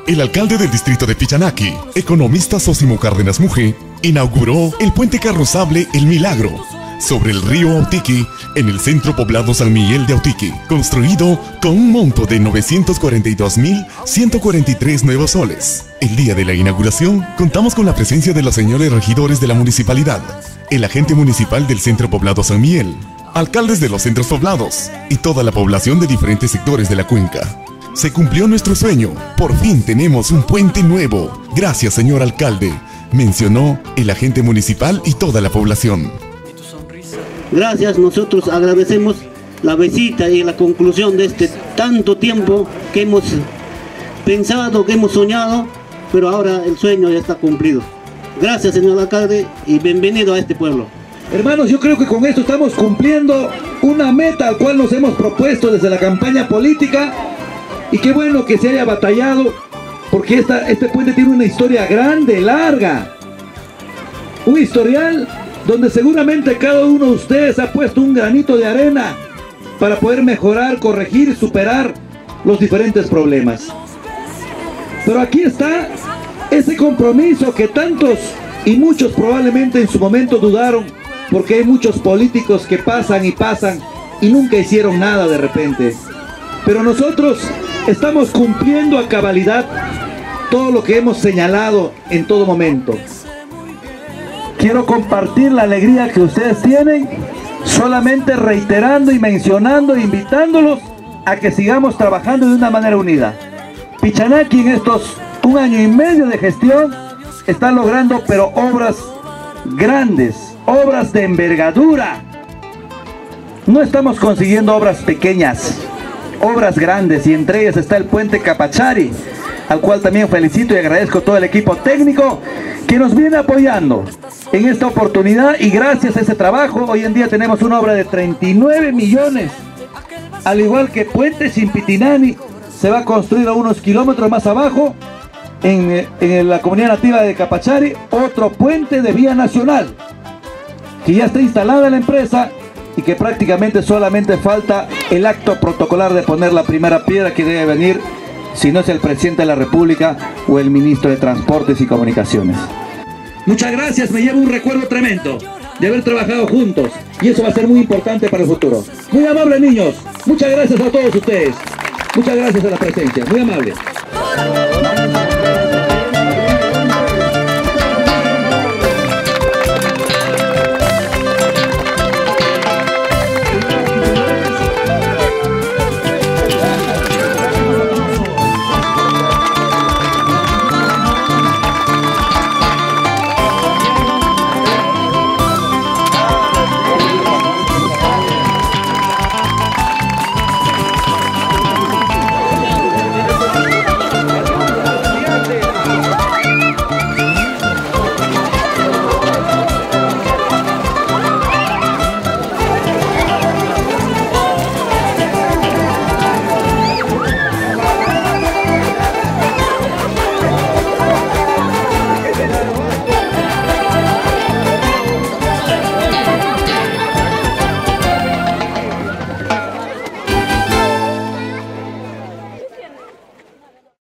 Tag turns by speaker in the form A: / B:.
A: El alcalde del distrito de Pichanaki, economista Sosimo Cárdenas Muje, inauguró el puente carrozable El Milagro sobre el río Autiqui en el centro poblado San Miguel de Autiqui, construido con un monto de 942.143 nuevos soles. El día de la inauguración contamos con la presencia de los señores regidores de la municipalidad, el agente municipal del centro poblado San Miguel, alcaldes de los centros poblados y toda la población de diferentes sectores de la cuenca. Se cumplió nuestro sueño, por fin tenemos un puente nuevo. Gracias, señor alcalde, mencionó el agente municipal y toda la población.
B: Gracias, nosotros agradecemos la visita y la conclusión de este tanto tiempo que hemos pensado, que hemos soñado, pero ahora el sueño ya está cumplido. Gracias, señor alcalde, y bienvenido a este pueblo.
C: Hermanos, yo creo que con esto estamos cumpliendo una meta al cual nos hemos propuesto desde la campaña política, y qué bueno que se haya batallado, porque este puente tiene una historia grande, larga, un historial donde seguramente cada uno de ustedes ha puesto un granito de arena para poder mejorar, corregir, superar los diferentes problemas. Pero aquí está ese compromiso que tantos y muchos probablemente en su momento dudaron, porque hay muchos políticos que pasan y nunca hicieron nada de repente. Pero nosotros estamos cumpliendo a cabalidad todo lo que hemos señalado en todo momento. Quiero compartir la alegría que ustedes tienen, solamente reiterando y mencionando e invitándolos a que sigamos trabajando de una manera unida. Pichanaki en estos 1 año y medio de gestión está logrando pero obras grandes, obras de envergadura. No estamos consiguiendo obras pequeñas, obras grandes, y entre ellas está el puente Capachari, al cual también felicito y agradezco a todo el equipo técnico que nos viene apoyando en esta oportunidad, y gracias a ese trabajo hoy en día tenemos una obra de 39 millones, al igual que Puente Simpitinani se va a construir a unos kilómetros más abajo en la comunidad nativa de Capachari, otro puente de vía nacional que ya está instalada la empresa y que prácticamente solamente falta el acto protocolar de poner la primera piedra, que debe venir, si no es el presidente de la República o el ministro de Transportes y Comunicaciones. Muchas gracias, me llevo un recuerdo tremendo de haber trabajado juntos, y eso va a ser muy importante para el futuro. Muy amables, niños, muchas gracias a todos ustedes, muchas gracias a la presencia, muy amable.